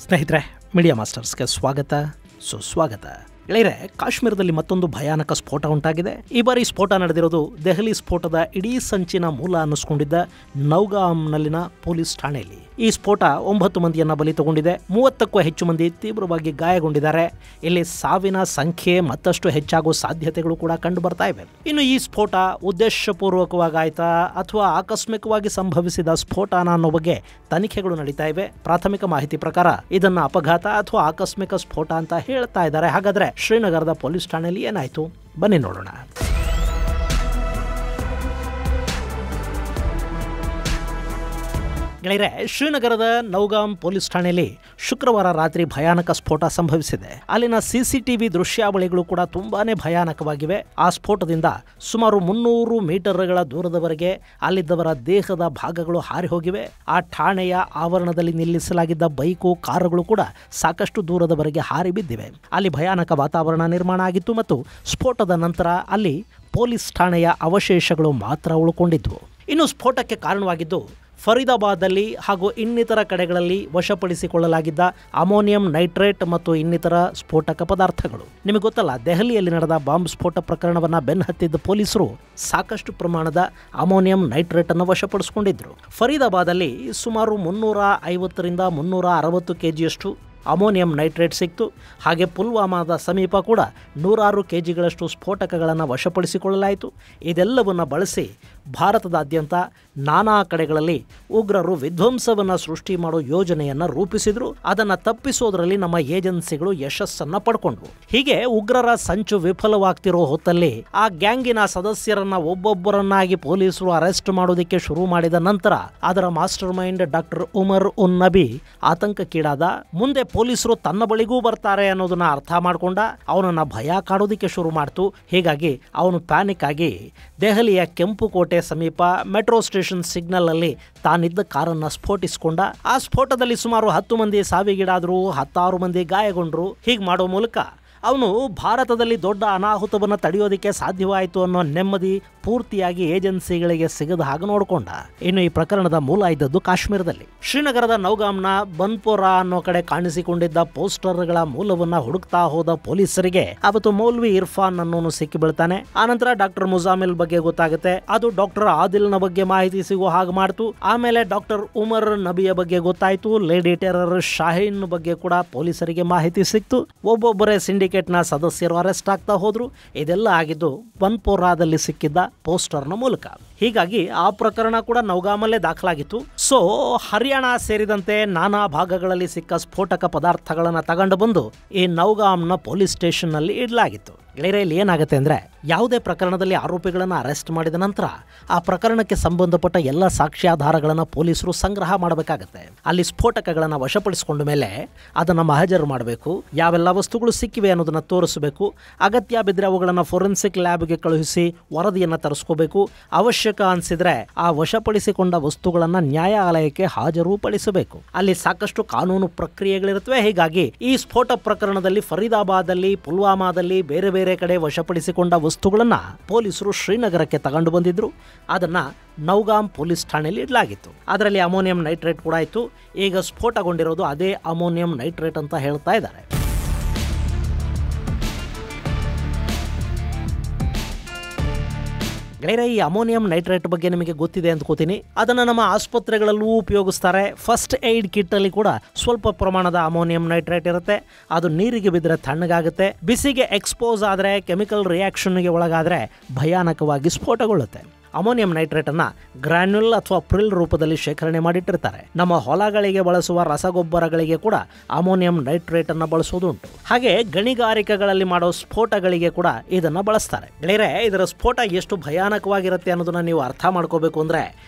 ಸ್ನೇಹಿತರೆ, ಮೀಡಿಯಾ ಮಾಸ್ಟರ್ಸ್ಗೆ ಸ್ವಾಗತ ಸುಸ್ವಾಗತ. ಗೆಳೆಯರೆ, ಕಾಶ್ಮೀರದಲ್ಲಿ ಮತ್ತೊಂದು ಭಯಾನಕ ಸ್ಫೋಟ ಉಂಟಾಗಿದೆ. ಈ ಬಾರಿ ಸ್ಫೋಟ ನಡೆದಿರೋದು ದೆಹಲಿ ಸ್ಫೋಟದ ಇಡೀ ಸಂಚಿನ ಮೂಲ ಅನ್ನಿಸ್ಕೊಂಡಿದ್ದ ನೌಗಾಮ್ನಲ್ಲಿನ ಪೊಲೀಸ್ ಠಾಣೆಯಲ್ಲಿ. ಈ ಸ್ಫೋಟ 9 ಮಂದಿಯನ್ನ ಬಲಿ ತಗೊಂಡಿದೆ. 30ಕ್ಕೂ ಹೆಚ್ಚು ಮಂದಿ ತೀವ್ರವಾಗಿ ಗಾಯಗೊಂಡಿದ್ದಾರೆ. ಇಲ್ಲಿ ಸಾವಿನ ಸಂಖ್ಯೆ ಮತ್ತಷ್ಟು ಹೆಚ್ಚಾಗುವ ಸಾಧ್ಯತೆಗಳು ಕೂಡ ಕಂಡು ಬರ್ತಾ ಇವೆ. ಇನ್ನು ಈ ಸ್ಫೋಟ ಉದ್ದೇಶಪೂರ್ವಕವಾಗಿ ಆಯ್ತಾ ಅಥವಾ ಆಕಸ್ಮಿಕವಾಗಿ ಸಂಭವಿಸಿದ ಸ್ಫೋಟನ ಅನ್ನೋ ಬಗ್ಗೆ ತನಿಖೆಗಳು ನಡೀತಾ ಇವೆ. ಪ್ರಾಥಮಿಕ ಮಾಹಿತಿ ಪ್ರಕಾರ ಇದನ್ನ ಅಪಘಾತ ಅಥವಾ ಆಕಸ್ಮಿಕ ಸ್ಫೋಟ ಅಂತ ಹೇಳ್ತಾ ಇದ್ದಾರೆ. ಹಾಗಾದ್ರೆ ಶ್ರೀನಗರದ ಪೊಲೀಸ್ ಠಾಣೆಯಲ್ಲಿ ಏನಾಯ್ತು, ಬನ್ನಿ ನೋಡೋಣ. ಗೆಳೆಯರೆ, ಶ್ರೀನಗರದ ನೌಗಾಮ್ ಪೊಲೀಸ್ ಠಾಣೆಯಲ್ಲಿ ಶುಕ್ರವಾರ ರಾತ್ರಿ ಭಯಾನಕ ಸ್ಫೋಟ ಸಂಭವಿಸಿದೆ. ಅಲ್ಲಿನ ಸಿಸಿಟಿವಿ ದೃಶ್ಯಾವಳಿಗಳು ಕೂಡ ತುಂಬಾನೇ ಭಯಾನಕವಾಗಿವೆ. ಆ ಸ್ಫೋಟದಿಂದ ಸುಮಾರು 300 ಮೀಟರ್ಗಳ ದೂರದವರೆಗೆ ಅಲ್ಲಿದ್ದವರ ದೇಹದ ಭಾಗಗಳು ಹಾರಿ ಹೋಗಿವೆ. ಆ ಠಾಣೆಯ ಆವರಣದಲ್ಲಿ ನಿಲ್ಲಿಸಲಾಗಿದ್ದ ಬೈಕು, ಕಾರುಗಳು ಕೂಡ ಸಾಕಷ್ಟು ದೂರದವರೆಗೆ ಹಾರಿ ಬಿದ್ದಿವೆ. ಅಲ್ಲಿ ಭಯಾನಕ ವಾತಾವರಣ ನಿರ್ಮಾಣ ಆಗಿತ್ತು ಮತ್ತು ಸ್ಫೋಟದ ನಂತರ ಅಲ್ಲಿ ಪೊಲೀಸ್ ಠಾಣೆಯ ಅವಶೇಷಗಳು ಮಾತ್ರ ಉಳ್ಕೊಂಡಿದ್ವು. ಇನ್ನು ಸ್ಫೋಟಕ್ಕೆ ಕಾರಣವಾಗಿದ್ದು ಫರೀದಾಬಾದಲ್ಲಿ ಹಾಗೂ ಇನ್ನಿತರ ಕಡೆಗಳಲ್ಲಿ ವಶಪಡಿಸಿಕೊಳ್ಳಲಾಗಿದ್ದ ಅಮೋನಿಯಂ ನೈಟ್ರೇಟ್ ಮತ್ತು ಇನ್ನಿತರ ಸ್ಫೋಟಕ ಪದಾರ್ಥಗಳು. ನಿಮಗೆ ಗೊತ್ತಲ್ಲ, ದೆಹಲಿಯಲ್ಲಿ ನಡೆದ ಬಾಂಬ್ ಸ್ಫೋಟ ಪ್ರಕರಣವನ್ನು ಬೆನ್ನಹತ್ತಿದ್ದ ಪೊಲೀಸರು ಸಾಕಷ್ಟು ಪ್ರಮಾಣದ ಅಮೋನಿಯಂ ನೈಟ್ರೇಟ್ ಅನ್ನು ವಶಪಡಿಸಿಕೊಂಡಿದ್ರು. ಫರೀದಾಬಾದಲ್ಲಿ ಸುಮಾರು 350ರಿಂದ 360 ಕೆಜಿಯಷ್ಟು ಅಮೋನಿಯಂ ನೈಟ್ರೇಟ್ ಸಿಕ್ತು. ಹಾಗೆ ಪುಲ್ವಾಮಾದ ಸಮೀಪ ಕೂಡ 106 ಕೆಜಿಗಳಷ್ಟು ಸ್ಫೋಟಕಗಳನ್ನು ವಶಪಡಿಸಿಕೊಳ್ಳಲಾಯಿತು. ಇದೆಲ್ಲವನ್ನು ಬಳಸಿ ಭಾರತದಾದ್ಯಂತ ನಾನಾ ಕಡೆಗಳಲ್ಲಿ ಉಗ್ರರು ವಿಧ್ವಂಸವನ್ನು ಸೃಷ್ಟಿ ಮಾಡೋ ಯೋಜನೆಯನ್ನು ರೂಪಿಸಿದ್ರು. ಅದನ್ನು ತಪ್ಪಿಸೋದ್ರಲ್ಲಿ ನಮ್ಮ ಏಜೆನ್ಸಿಗಳು ಯಶಸ್ಸನ್ನು ಪಡ್ಕೊಂಡ್ವು. ಹೀಗೆ ಉಗ್ರರ ಸಂಚು ವಿಫಲವಾಗ್ತಿರೋ ಹೊತ್ತಲ್ಲಿ ಆ ಗ್ಯಾಂಗಿನ ಸದಸ್ಯರನ್ನ ಒಬ್ಬೊಬ್ಬರನ್ನಾಗಿ ಪೊಲೀಸರು ಅರೆಸ್ಟ್ ಮಾಡೋದಕ್ಕೆ ಶುರು ಮಾಡಿದ ನಂತರ ಅದರ master mind doctor Umar un Nabi ಆತಂಕಕ್ಕೀಡಾದ. ಮುಂದೆ ಪೊಲೀಸರು ತನ್ನ ಬಳಿಗೂ ಬರ್ತಾರೆ ಅನ್ನೋದನ್ನ ಅರ್ಥ ಮಾಡ್ಕೊಂಡ. ಅವನನ್ನ ಭಯ ಕಾಡೋದಿಕ್ಕೆ ಶುರು ಮಾಡ್ತು. ಹೀಗಾಗಿ ಅವನು ಪ್ಯಾನಿಕ್ ಆಗಿ ದೆಹಲಿಯ ಕೆಂಪುಕೋಟೆ ಸಮೀಪ ಮೆಟ್ರೋ ಸ್ಟೇಷನ್ ಸಿಗ್ನಲ್ ಅಲ್ಲಿ ತಾನಿದ್ದ ಕಾರನ್ನ ಸ್ಫೋಟಿಸಿಕೊಂಡ. ಆ ಸ್ಫೋಟದಲ್ಲಿ ಸುಮಾರು 10 ಮಂದಿ ಸಾವಿಗೀಡಾದ್ರು, 16 ಮಂದಿ ಗಾಯಗೊಂಡ್ರು. ಹೀಗೆ ಮಾಡೋ ಮೂಲಕ ಅವನು ಭಾರತದಲ್ಲಿ ದೊಡ್ಡ ಅನಾಹುತವನ್ನು ತಡೆಯೋದಕ್ಕೆ ಸಾಧ್ಯವಾಯಿತು ಅನ್ನೋ ನೆಮ್ಮದಿ ಪೂರ್ತಿಯಾಗಿ ಏಜೆನ್ಸಿಗಳಿಗೆ ಸಿಗದ ಹಾಗೆ ನೋಡಿಕೊಂಡ. ಇನ್ನು ಈ ಪ್ರಕರಣದ ಮೂಲ ಇದ್ದದ್ದು ಕಾಶ್ಮೀರದಲ್ಲಿ. ಶ್ರೀನಗರದ ನೌಗಾಮ್ನ ಬನ್ಪೋರಾ ಅನ್ನೋ ಕಡೆ ಕಾಣಿಸಿಕೊಂಡಿದ್ದ ಪೋಸ್ಟರ್ಗಳ ಮೂಲವನ್ನ ಹುಡುಕ್ತಾ ಹೋದ ಪೊಲೀಸರಿಗೆ ಅವತ್ತು ಮೌಲ್ವಿ ಇರ್ಫಾನ್ ಅನ್ನೋನು ಸಿಕ್ಕಿ ಬೀಳ್ತಾನೆ. ಆನಂತರ ಡಾಕ್ಟರ್ ಮುಜಾಮಿಲ್ ಬಗ್ಗೆ ಗೊತ್ತಾಗುತ್ತೆ. ಅದು ಡಾಕ್ಟರ್ ಆದಿಲ್ನ ಬಗ್ಗೆ ಮಾಹಿತಿ ಸಿಗೋ ಹಾಗೆ ಮಾಡ್ತು. ಆಮೇಲೆ ಡಾಕ್ಟರ್ ಉಮರ್ ನಬಿಯ ಬಗ್ಗೆ ಗೊತ್ತಾಯ್ತು. ಲೇಡಿ ಟೆರರ್ ಶಾಹೀನ್ ಬಗ್ಗೆ ಕೂಡ ಪೊಲೀಸರಿಗೆ ಮಾಹಿತಿ ಸಿಕ್ತು. ಒಬ್ಬೊಬ್ಬರೇ ಸಿಂಡಿಕೇಟ್ನ ಸದಸ್ಯರು ಅರೆಸ್ಟ್ ಆಗ್ತಾ ಹೋದ್ರು. ಇದೆಲ್ಲ ಆಗಿದ್ದು ಬನ್ಪೋರಾದಲ್ಲಿ ಸಿಕ್ಕಿದ್ದ ಪೋಸ್ಟರ್ನ ಮೂಲಕ. ಹೀಗಾಗಿ ಆ ಪ್ರಕರಣ ಕೂಡ ನೌಗಾಮಲ್ಲೇ ದಾಖಲಾಗಿತ್ತು. ಸೊ ಹರಿಯಾಣ ಸೇರಿದಂತೆ ನಾನಾ ಭಾಗಗಳಲ್ಲಿ ಸಿಕ್ಕ ಸ್ಫೋಟಕ ಪದಾರ್ಥಗಳನ್ನು ತಗೊಂಡು ಬಂದು ಈ ನೌಗಾಮ್ನ ಪೊಲೀಸ್ ಸ್ಟೇಷನ್ ನಲ್ಲಿ ಇಡಲಾಗಿತ್ತು. ಗೆಳೆಯರಲ್ಲಿ ಏನಾಗುತ್ತೆ ಅಂದ್ರೆ, ಯಾವುದೇ ಪ್ರಕರಣದಲ್ಲಿ ಆರೋಪಿಗಳನ್ನು ಅರೆಸ್ಟ್ ಮಾಡಿದ ನಂತರ ಆ ಪ್ರಕರಣಕ್ಕೆ ಸಂಬಂಧಪಟ್ಟ ಎಲ್ಲ ಸಾಕ್ಷ್ಯಾಧಾರಗಳನ್ನು ಪೊಲೀಸರು ಸಂಗ್ರಹ ಮಾಡಬೇಕಾಗತ್ತೆ. ಅಲ್ಲಿ ಸ್ಫೋಟಕಗಳನ್ನು ವಶಪಡಿಸಿಕೊಂಡ ಮೇಲೆ ಅದನ್ನು ಮಹಜರು ಮಾಡಬೇಕು. ಯಾವೆಲ್ಲ ವಸ್ತುಗಳು ಸಿಕ್ಕಿವೆ ಅನ್ನೋದನ್ನು ತೋರಿಸಬೇಕು. ಅಗತ್ಯ ಬಿದ್ದರೆ ಅವುಗಳನ್ನು ಫೋರೆನ್ಸಿಕ್ ಲ್ಯಾಬ್ಗೆ ಕಳುಹಿಸಿ ವರದಿಯನ್ನು ತರಿಸ್ಕೋಬೇಕು. ಅವಶ್ಯಕ ಅನಿಸಿದ್ರೆ ಆ ವಶಪಡಿಸಿಕೊಂಡ ವಸ್ತುಗಳನ್ನು ನ್ಯಾಯಾಲಯಕ್ಕೆ ಹಾಜರುಪಡಿಸಬೇಕು. ಅಲ್ಲಿ ಸಾಕಷ್ಟು ಕಾನೂನು ಪ್ರಕ್ರಿಯೆಗಳಿರುತ್ತವೆ. ಹೀಗಾಗಿ ಈ ಸ್ಫೋಟ ಪ್ರಕರಣದಲ್ಲಿ ಫರೀದಾಬಾದಲ್ಲಿ, ಪುಲ್ವಾಮಾದಲ್ಲಿ ಬೇರೆ ಬೇರೆ ಕಡೆ ವಶಪಡಿಸಿಕೊಂಡ ವಸ್ತುಗಳನ್ನ ಪೊಲೀಸರು ಶ್ರೀನಗರಕ್ಕೆ ತಗೊಂಡು ಬಂದಿದ್ರು. ಅದನ್ನ ನೌಗಾಮ್ ಪೊಲೀಸ್ ಠಾಣೆಯಲ್ಲಿ ಇಡಲಾಗಿತ್ತು. ಅದರಲ್ಲಿ ಅಮೋನಿಯಂ ನೈಟ್ರೇಟ್ ಕೂಡ ಇತ್ತು. ಈಗ ಸ್ಫೋಟಗೊಂಡಿರೋದು ಅದೇ ಅಮೋನಿಯಂ ನೈಟ್ರೇಟ್ ಅಂತ ಹೇಳ್ತಾ ಇದ್ದಾರೆ. ಗೆಳೆಯರೆ, ಈ ಅಮೋನಿಯಂ ನೈಟ್ರೇಟ್ ಬಗ್ಗೆ ನಿಮಗೆ ಗೊತ್ತಿದೆ ಅಂದ್ಕೋತೀನಿ. ಅದನ್ನು ನಮ್ಮ ಆಸ್ಪತ್ರೆಗಳಲ್ಲೂ ಉಪಯೋಗಿಸ್ತಾರೆ. ಫಸ್ಟ್ ಏಡ್ ಕಿಟ್ ಅಲ್ಲಿ ಕೂಡ ಸ್ವಲ್ಪ ಪ್ರಮಾಣದ ಅಮೋನಿಯಂ ನೈಟ್ರೇಟ್ ಇರುತ್ತೆ. ಅದು ನೀರಿಗೆ ಬಿದ್ದರೆ ತಣ್ಣಗಾಗುತ್ತೆ. ಬಿಸಿಗೆ ಎಕ್ಸ್ಪೋಸ್ ಆದರೆ, ಕೆಮಿಕಲ್ ರಿಯಾಕ್ಷನ್ಗೆ ಒಳಗಾದರೆ ಭಯಾನಕವಾಗಿ ಸ್ಫೋಟಗೊಳ್ಳುತ್ತೆ. ಅಮೋನಿಯಂ ನೈಟ್ರೇಟ್ ಅನ್ನ ಗ್ರಾನ್ಯುಲ್ ಅಥವಾ ಪ್ರಿಲ್ ರೂಪದಲ್ಲಿ ಶೇಖರಣೆ ಮಾಡಿಟ್ಟಿರ್ತಾರೆ. ನಮ್ಮ ಹೊಲಗಳಿಗೆ ಬಳಸುವ ರಸಗೊಬ್ಬರಗಳಿಗೆ ಕೂಡ ಅಮೋನಿಯಂ ನೈಟ್ರೇಟ್ ಅನ್ನ ಬಳಸೋದುಂಟು. ಹಾಗೆ ಗಣಿಗಾರಿಕೆಗಳಲ್ಲಿ ಮಾಡೋ ಸ್ಫೋಟಗಳಿಗೆ ಕೂಡ ಇದನ್ನ ಬಳಸ್ತಾರೆ. ಗೆಳೆಯರೆ, ಇದರ ಸ್ಫೋಟ ಎಷ್ಟು ಭಯಾನಕವಾಗಿರುತ್ತೆ ಅನ್ನೋದನ್ನ ನೀವು ಅರ್ಥ ಮಾಡ್ಕೋಬೇಕು ಅಂದ್ರೆ,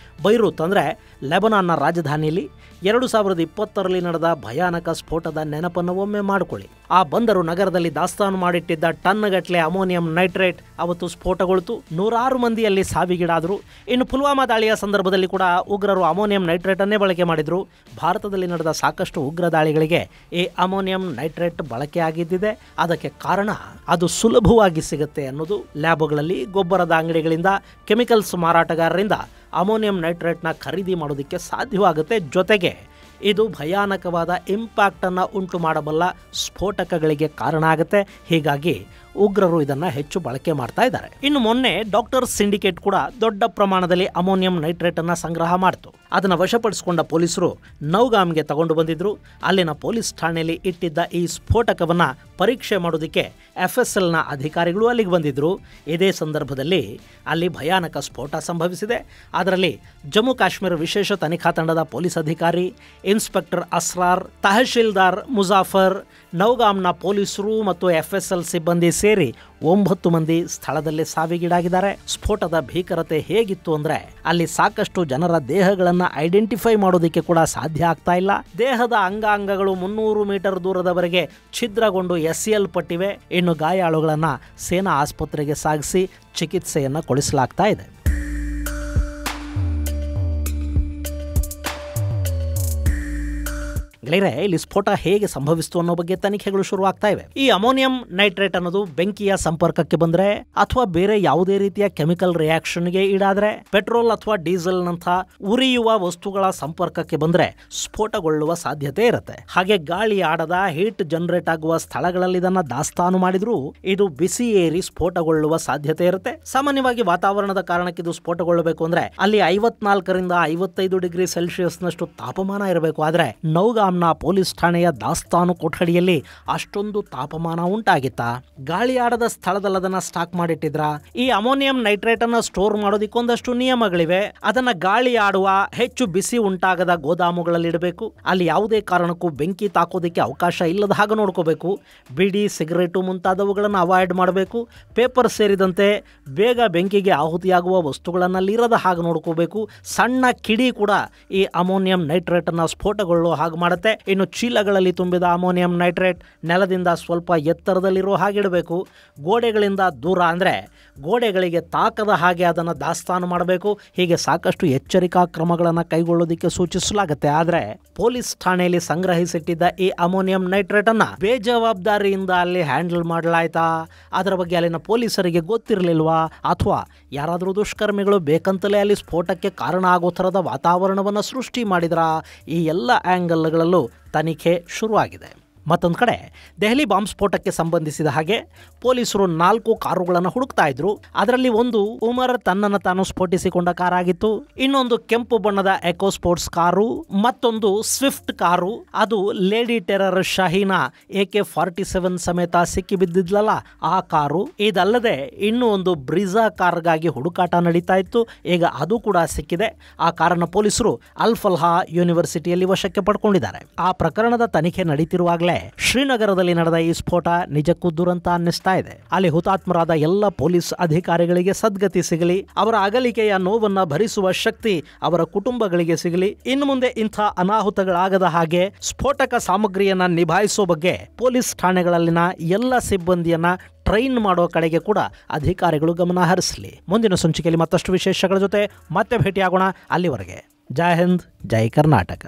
ಬೈರೂತ್ ಅಂದ್ರೆ ಲೆಬನಾನ್ನ ರಾಜಧಾನಿಯಲ್ಲಿ 2020ರಲ್ಲಿ ನಡೆದ ಭಯಾನಕ ಸ್ಫೋಟದ ನೆನಪನ್ನು ಒಮ್ಮೆ ಮಾಡಿಕೊಳ್ಳಿ. ಆ ಬಂದರು ನಗರದಲ್ಲಿ ದಾಸ್ತಾನು ಮಾಡಿಟ್ಟಿದ್ದ ಟನ್ಗಟ್ಟಲೆ ಅಮೋನಿಯಂ ನೈಟ್ರೇಟ್ ಅವತ್ತು ಸ್ಫೋಟಗೊಳ್ತು. 106 ಮಂದಿಯಲ್ಲಿ ಸಾವಿಗೀಡಾದರು. ಇನ್ನು ಪುಲ್ವಾಮಾ ದಾಳಿಯ ಸಂದರ್ಭದಲ್ಲಿ ಕೂಡ ಉಗ್ರರು ಅಮೋನಿಯಂ ನೈಟ್ರೇಟ್ ಅನ್ನೇ ಬಳಕೆ ಮಾಡಿದ್ರು. ಭಾರತದಲ್ಲಿ ನಡೆದ ಸಾಕಷ್ಟು ಉಗ್ರ ದಾಳಿಗಳಿಗೆ ಈ ಅಮೋನಿಯಂ ನೈಟ್ರೇಟ್ ಬಳಕೆ ಆಗಿದ್ದಿದೆ. ಅದಕ್ಕೆ ಕಾರಣ ಅದು ಸುಲಭವಾಗಿ ಸಿಗುತ್ತೆ ಅನ್ನೋದು. ಲ್ಯಾಬ್ಗಳಲ್ಲಿ, ಗೊಬ್ಬರದ ಅಂಗಡಿಗಳಿಂದ, ಕೆಮಿಕಲ್ಸ್ ಮಾರಾಟಗಾರರಿಂದ ಅಮೋನಿಯಂ ನೈಟ್ರೇಟ್ನ ಖರೀದಿ ಮಾಡೋದಕ್ಕೆ ಸಾಧ್ಯವಾಗುತ್ತೆ. ಜೊತೆಗೆ ಇದು ಭಯಾನಕವಾದ ಇಂಪ್ಯಾಕ್ಟ್ ಅನ್ನು ಉಂಟು ಮಾಡಬಲ್ಲ ಸ್ಫೋಟಕಗಳಿಗೆ ಕಾರಣ ಆಗುತ್ತೆ. ಹೀಗಾಗಿ ಉಗ್ರರು ಇದನ್ನ ಹೆಚ್ಚು ಬಳಕೆ ಮಾಡ್ತಾ ಇದ್ದಾರೆ. ಇನ್ನು ಮೊನ್ನೆ ಡಾಕ್ಟರ್ ಸಿಂಡಿಕೇಟ್ ಕೂಡ ದೊಡ್ಡ ಪ್ರಮಾಣದಲ್ಲಿ ಅಮೋನಿಯಂ ನೈಟ್ರೇಟ್ ಅನ್ನ ಸಂಗ್ರಹ ಮಾಡಿತು. ಅದನ್ನು ವಶಪಡಿಸಿಕೊಂಡ ಪೊಲೀಸರು ನೌಗಾಮ್ಗೆ ತಗೊಂಡು ಬಂದಿದ್ರು. ಅಲ್ಲಿನ ಪೊಲೀಸ್ ಠಾಣೆಯಲ್ಲಿ ಇಟ್ಟಿದ್ದ ಈ ಸ್ಫೋಟಕವನ್ನ ಪರೀಕ್ಷೆ ಮಾಡೋದಕ್ಕೆ FSLನ ಅಧಿಕಾರಿಗಳು ಅಲ್ಲಿಗೆ ಬಂದಿದ್ರು. ಇದೇ ಸಂದರ್ಭದಲ್ಲಿ ಅಲ್ಲಿ ಭಯಾನಕ ಸ್ಫೋಟ ಸಂಭವಿಸಿದೆ. ಅದರಲ್ಲಿ ಜಮ್ಮು ಕಾಶ್ಮೀರ ವಿಶೇಷ ತನಿಖಾ ತಂಡದ ಪೊಲೀಸ್ ಅಧಿಕಾರಿ ಇನ್ಸ್ಪೆಕ್ಟರ್ ಅಸ್ರಾರ್, ತಹಶೀಲ್ದಾರ್ ಮುಜಾಫರ್, ನೌಗಾಮ್ನ ಪೊಲೀಸರು ಮತ್ತು FSL ಸಿಬ್ಬಂದಿ ಸೇರಿ 9 ಮಂದಿ ಸ್ಥಳದಲ್ಲೇ ಸಾವಿಗೀಡಾಗಿದ್ದಾರೆ. ಸ್ಫೋಟದ ಭೀಕರತೆ ಹೇಗಿತ್ತು ಅಂದ್ರೆ ಅಲ್ಲಿ ಸಾಕಷ್ಟು ಜನರ ದೇಹಗಳನ್ನ ಐಡೆಂಟಿಫೈ ಮಾಡೋದಕ್ಕೆ ಕೂಡ ಸಾಧ್ಯ ಆಗ್ತಾ ಇಲ್ಲ. ದೇಹದ ಅಂಗಾಂಗಗಳು 300 ಮೀಟರ್ ದೂರದವರೆಗೆ ಛಿದ್ರಗೊಂಡು ಎಸೆಯಲ್ಪಟ್ಟಿವೆ. ಇನ್ನು ಗಾಯಾಳುಗಳನ್ನ ಸೇನಾ ಆಸ್ಪತ್ರೆಗೆ ಸಾಗಿಸಿ ಚಿಕಿತ್ಸೆಯನ್ನ ಕೊಡಿಸಲಾಗ್ತಾ ಇದೆ. ಗೆಳೆಯರೆ, ಇಲ್ಲಿ ಸ್ಫೋಟ ಹೇಗೆ ಸಂಭವಿಸಿತು ಅನ್ನೋ ಬಗ್ಗೆ ತನಿಖೆಗಳು ಶುರುವಾಗ್ತಾ ಇವೆ. ಈ ಅಮೋನಿಯಂ ನೈಟ್ರೇಟ್ ಅನ್ನೋದು ಬೆಂಕಿಯ ಸಂಪರ್ಕಕ್ಕೆ ಬಂದ್ರೆ ಅಥವಾ ಬೇರೆ ಯಾವುದೇ ರೀತಿಯ ಕೆಮಿಕಲ್ ರಿಯಾಕ್ಷನ್ಗೆ ಈಡಾದ್ರೆ, ಪೆಟ್ರೋಲ್ ಅಥವಾ ಡೀಸೆಲ್ ನಂತ ಉರಿಯುವ ವಸ್ತುಗಳ ಸಂಪರ್ಕಕ್ಕೆ ಬಂದ್ರೆ ಸ್ಫೋಟಗೊಳ್ಳುವ ಸಾಧ್ಯತೆ ಇರುತ್ತೆ. ಹಾಗೆ ಗಾಳಿ ಆಡದ ಹೀಟ್ ಜನರೇಟ್ ಆಗುವ ಸ್ಥಳಗಳಲ್ಲಿ ಇದನ್ನ ದಾಸ್ತಾನು ಮಾಡಿದ್ರು ಇದು ಬಿಸಿ ಏರಿ ಸ್ಫೋಟಗೊಳ್ಳುವ ಸಾಧ್ಯತೆ ಇರುತ್ತೆ. ಸಾಮಾನ್ಯವಾಗಿ ವಾತಾವರಣದ ಕಾರಣಕ್ಕೆ ಇದು ಸ್ಫೋಟಗೊಳ್ಳಬೇಕು ಅಂದ್ರೆ ಅಲ್ಲಿ 54ರಿಂದ 55 ಡಿಗ್ರಿ ಸೆಲ್ಸಿಯಸ್ನಷ್ಟು ತಾಪಮಾನ ಇರಬೇಕು. ಆದ್ರೆ ನೌಗಾಮ್ ಪೊಲೀಸ್ ಠಾಣೆಯ ದಾಸ್ತಾನು ಕೊಠಡಿಯಲ್ಲಿ ಅಷ್ಟೊಂದು ತಾಪಮಾನ ಉಂಟಾಗಿತ್ತಾ? ಗಾಳಿ ಆಡದ ಸ್ಥಳದಲ್ಲಿ ಅದನ್ನ ಸ್ಟಾಕ್ ಮಾಡಿಟ್ಟಿದ್ರ? ಈ ಅಮೋನಿಯಂ ನೈಟ್ರೇಟ್ ಅನ್ನ ಸ್ಟೋರ್ ಮಾಡೋದಿಕ್ಕೊಂದಷ್ಟು ನಿಯಮಗಳಿವೆ. ಅದನ್ನ ಗಾಳಿ ಆಡುವ, ಹೆಚ್ಚು ಬಿಸಿ ಉಂಟಾಗದ ಗೋದಾಮುಗಳಲ್ಲಿ ಇಡಬೇಕು. ಅಲ್ಲಿ ಯಾವುದೇ ಕಾರಣಕ್ಕೂ ಬೆಂಕಿ ತಾಕೋದಕ್ಕೆ ಅವಕಾಶ ಇಲ್ಲದ ಹಾಗೆ ನೋಡ್ಕೋಬೇಕು. ಬಿಡಿ, ಸಿಗರೇಟು ಮುಂತಾದವುಗಳನ್ನು ಅವಾಯ್ಡ್ ಮಾಡಬೇಕು. ಪೇಪರ್ ಸೇರಿದಂತೆ ಬೇಗ ಬೆಂಕಿಗೆ ಆಹುತಿಯಾಗುವ ವಸ್ತುಗಳನ್ನಲ್ಲಿ ಇರದ ಹಾಗೆ ನೋಡ್ಕೋಬೇಕು. ಸಣ್ಣ ಕಿಡಿ ಕೂಡ ಈ ಅಮೋನಿಯಂ ನೈಟ್ರೇಟ್ ಅನ್ನ ಸ್ಫೋಟಗೊಳ್ಳೋ ಹಾಗೆ ಮಾಡುತ್ತೆ. ಇನ್ನು ಚೀಲಗಳಲ್ಲಿ ತುಂಬಿದ ಅಮೋನಿಯಂ ನೈಟ್ರೇಟ್ ನೆಲದಿಂದ ಸ್ವಲ್ಪ ಎತ್ತರದಲ್ಲಿರೋ ಹಾಗಿಡಬೇಕು. ಗೋಡೆಗಳಿಂದ ದೂರ ಅಂದ್ರೆ ಗೋಡೆಗಳಿಗೆ ತಾಕದ ಹಾಗೆ ಅದನ್ನು ದಾಸ್ತಾನು ಮಾಡಬೇಕು. ಹೀಗೆ ಸಾಕಷ್ಟು ಎಚ್ಚರಿಕಾ ಕ್ರಮಗಳನ್ನು ಕೈಗೊಳ್ಳೋದಕ್ಕೆ ಸೂಚಿಸಲಾಗುತ್ತೆ. ಆದ್ರೆ ಪೊಲೀಸ್ ಠಾಣೆಯಲ್ಲಿ ಸಂಗ್ರಹಿಸಿಟ್ಟಿದ್ದ ಈ ಅಮೋನಿಯಂ ನೈಟ್ರೇಟ್ ಅನ್ನ ಬೇಜವಾಬ್ದಾರಿಯಿಂದ ಅಲ್ಲಿ ಹ್ಯಾಂಡಲ್ ಮಾಡಲಾಯ್ತಾ? ಅದರ ಬಗ್ಗೆ ಅಲ್ಲಿನ ಪೊಲೀಸರಿಗೆ ಗೊತ್ತಿರಲಿಲ್ವಾ? ಅಥವಾ ಯಾರಾದರೂ ದುಷ್ಕರ್ಮಿಗಳು ಬೇಕಂತಲೇ ಅಲ್ಲಿ ಸ್ಫೋಟಕ್ಕೆ ಕಾರಣ ಆಗೋ ಥರದ ವಾತಾವರಣವನ್ನು ಸೃಷ್ಟಿ ಮಾಡಿದ್ರಾ? ಈ ಎಲ್ಲ ಆ್ಯಂಗಲ್ಗಳಲ್ಲೂ ತನಿಖೆ ಶುರುವಾಗಿದೆ. ಮತ್ತೊಂದು ಕಡೆ ದೆಹಲಿ ಬಾಂಬ್ ಸ್ಫೋಟಕ್ಕೆ ಸಂಬಂಧಿಸಿದ ಹಾಗೆ ಪೊಲೀಸರು 4 ಕಾರುಗಳನ್ನು ಹುಡುಕ್ತಾ ಇದ್ರು. ಅದರಲ್ಲಿ ಒಂದು ಉಮರ್ ತನ್ನನ್ನು ತಾನು ಸ್ಫೋಟಿಸಿಕೊಂಡ ಕಾರಾಗಿತ್ತು. ಇನ್ನೊಂದು ಕೆಂಪು ಬಣ್ಣದ ಎಕೋ ಸ್ಪೋರ್ಟ್ಸ್ ಕಾರು, ಮತ್ತೊಂದು ಸ್ವಿಫ್ಟ್ ಕಾರು, ಅದು ಲೇಡಿ ಟೆರರ್ ಶಹೀನಾ AK-47 ಸಮೇತ ಸಿಕ್ಕಿ ಬಿದ್ದಿದ್ಲಲ್ಲ ಆ ಕಾರು. ಇದಲ್ಲದೆ ಇನ್ನೂ ಒಂದು ಬ್ರಿಜಾ ಕಾರ್ಗಾಗಿ ಹುಡುಕಾಟ ನಡೀತಾ ಇತ್ತು. ಈಗ ಅದು ಕೂಡ ಸಿಕ್ಕಿದೆ. ಆ ಕಾರನ್ನು ಪೊಲೀಸರು ಅಲ್-ಫಲ್ಹಾ ಯೂನಿವರ್ಸಿಟಿಯಲ್ಲಿ ವಶಕ್ಕೆ ಪಡ್ಕೊಂಡಿದ್ದಾರೆ. ಆ ಪ್ರಕರಣದ ತನಿಖೆ ನಡೀತಿರುವಾಗಲೇ ಶ್ರೀನಗರದಲ್ಲಿ ನಡೆದ ಈ ಸ್ಫೋಟ ನಿಜಕ್ಕೂ ದುರಂತ ಅನ್ನಿಸ್ತಾ ಇದೆ. ಅಲ್ಲಿ ಹುತಾತ್ಮರಾದ ಎಲ್ಲ ಪೊಲೀಸ್ ಅಧಿಕಾರಿಗಳಿಗೆ ಸದ್ಗತಿ ಸಿಗಲಿ, ಅವರ ಅಗಲಿಕೆಯ ನೋವನ್ನ ಭರಿಸುವ ಶಕ್ತಿ ಅವರ ಕುಟುಂಬಗಳಿಗೆ ಸಿಗಲಿ. ಇನ್ನು ಮುಂದೆ ಇಂಥ ಅನಾಹುತಗಳಾಗದ ಹಾಗೆ ಸ್ಫೋಟಕ ಸಾಮಗ್ರಿಯನ್ನ ನಿಭಾಯಿಸೋ ಬಗ್ಗೆ ಪೊಲೀಸ್ ಠಾಣೆಗಳಲ್ಲಿನ ಎಲ್ಲ ಸಿಬ್ಬಂದಿಯನ್ನ ಟ್ರೈನ್ ಮಾಡೋ ಕಡೆಗೆ ಕೂಡ ಅಧಿಕಾರಿಗಳು ಗಮನ ಹರಿಸಲಿ. ಮುಂದಿನ ಸಂಚಿಕೆಯಲ್ಲಿ ಮತ್ತಷ್ಟು ವಿಶೇಷಗಳ ಜೊತೆ ಮತ್ತೆ ಭೇಟಿಯಾಗೋಣ. ಅಲ್ಲಿವರೆಗೆ ಜೈ ಹಿಂದ್, ಜೈ ಕರ್ನಾಟಕ.